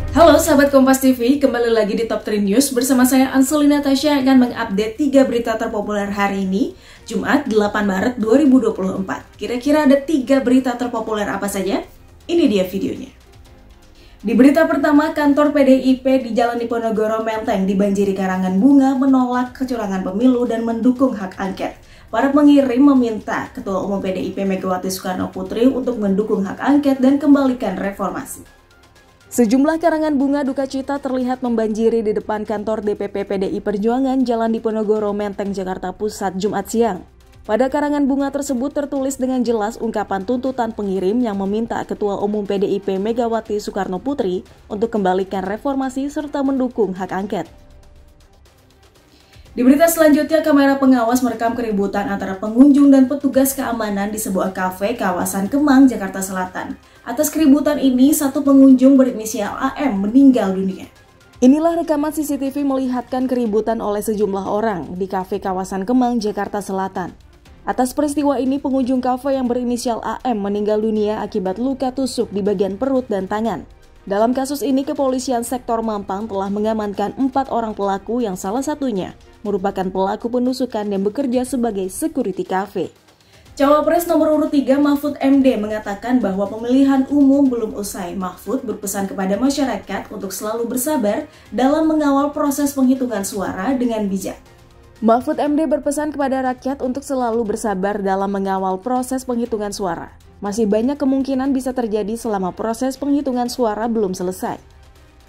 Halo sahabat Kompas TV, kembali lagi di Top 3 News bersama saya Anselina Tasya akan mengupdate 3 berita terpopuler hari ini, Jumat 8 Maret 2024. Kira-kira ada 3 berita terpopuler apa saja? Ini dia videonya. Di berita pertama, kantor PDIP di Jalan Diponegoro Menteng dibanjiri karangan bunga menolak kecurangan pemilu dan mendukung hak angket. Para pengirim meminta Ketua Umum PDIP Megawati Soekarno Putri untuk mendukung hak angket dan kembalikan reformasi. Sejumlah karangan bunga duka cita terlihat membanjiri di depan kantor DPP PDI Perjuangan Jalan Diponegoro Menteng, Jakarta Pusat, Jumat siang. Pada karangan bunga tersebut tertulis dengan jelas ungkapan tuntutan pengirim yang meminta Ketua Umum PDIP Megawati Soekarno Putri untuk kembalikan reformasi serta mendukung hak angket. Di berita selanjutnya, kamera pengawas merekam keributan antara pengunjung dan petugas keamanan di sebuah kafe kawasan Kemang, Jakarta Selatan. Atas keributan ini, satu pengunjung berinisial AM meninggal dunia. Inilah rekaman CCTV melihatkan keributan oleh sejumlah orang di kafe kawasan Kemang, Jakarta Selatan. Atas peristiwa ini, pengunjung kafe yang berinisial AM meninggal dunia akibat luka tusuk di bagian perut dan tangan. Dalam kasus ini, kepolisian sektor Mampang telah mengamankan 4 orang pelaku yang salah satunya merupakan pelaku penusukan yang bekerja sebagai security cafe. Cawapres nomor urut 3 Mahfud MD mengatakan bahwa pemilihan umum belum usai. Mahfud berpesan kepada masyarakat untuk selalu bersabar dalam mengawal proses penghitungan suara dengan bijak. Mahfud MD berpesan kepada rakyat untuk selalu bersabar dalam mengawal proses penghitungan suara. Masih banyak kemungkinan bisa terjadi selama proses penghitungan suara belum selesai.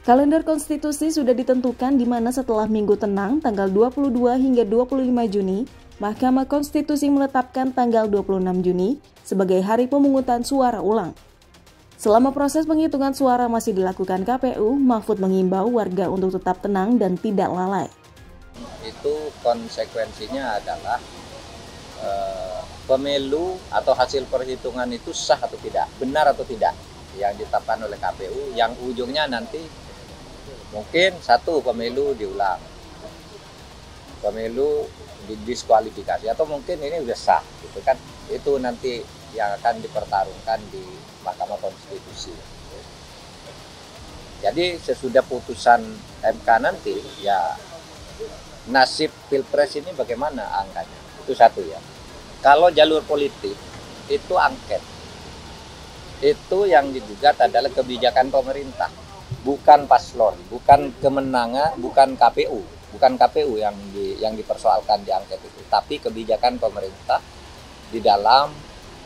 Kalender konstitusi sudah ditentukan di mana setelah Minggu Tenang tanggal 22 hingga 25 Juni, Mahkamah Konstitusi menetapkan tanggal 26 Juni sebagai hari pemungutan suara ulang. Selama proses penghitungan suara masih dilakukan KPU, Mahfud mengimbau warga untuk tetap tenang dan tidak lalai. Itu konsekuensinya adalah pemilu atau hasil perhitungan itu sah atau tidak, benar atau tidak yang ditetapkan oleh KPU, yang ujungnya nanti mungkin satu pemilu diulang, pemilu didiskualifikasi, atau mungkin ini udah sah gitu kan. Itu nanti yang akan dipertarungkan di Mahkamah Konstitusi. Jadi sesudah putusan MK nanti ya nasib Pilpres ini bagaimana angkanya, itu satu ya. Kalau jalur politik itu angket, itu yang digugat adalah kebijakan pemerintah, bukan paslon, bukan kemenangan, bukan KPU yang dipersoalkan di angket itu, tapi kebijakan pemerintah di dalam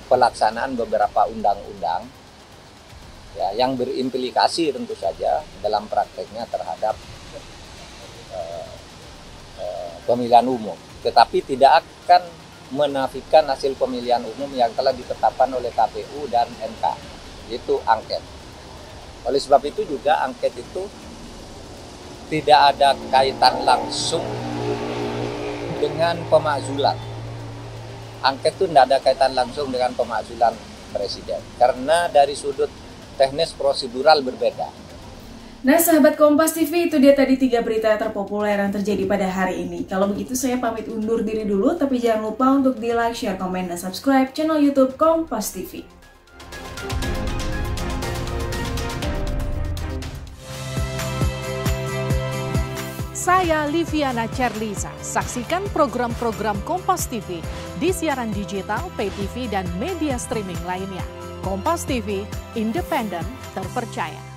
pelaksanaan beberapa undang-undang ya, yang berimplikasi tentu saja dalam prakteknya terhadap pemilihan umum, tetapi tidak akan menafikan hasil pemilihan umum yang telah ditetapkan oleh KPU dan MK, itu angket. Oleh sebab itu juga angket itu tidak ada kaitan langsung dengan pemakzulan. Angket itu tidak ada kaitan langsung dengan pemakzulan presiden, karena dari sudut teknis prosedural berbeda. Nah sahabat Kompas TV, itu dia tadi 3 berita terpopuler yang terjadi pada hari ini. Kalau begitu saya pamit undur diri dulu, tapi jangan lupa untuk di like, share, komen, dan subscribe channel YouTube Kompas TV. Saya Liviana Cerlisa. Saksikan program-program Kompas TV di siaran digital, pay TV, dan media streaming lainnya. Kompas TV, independen, terpercaya.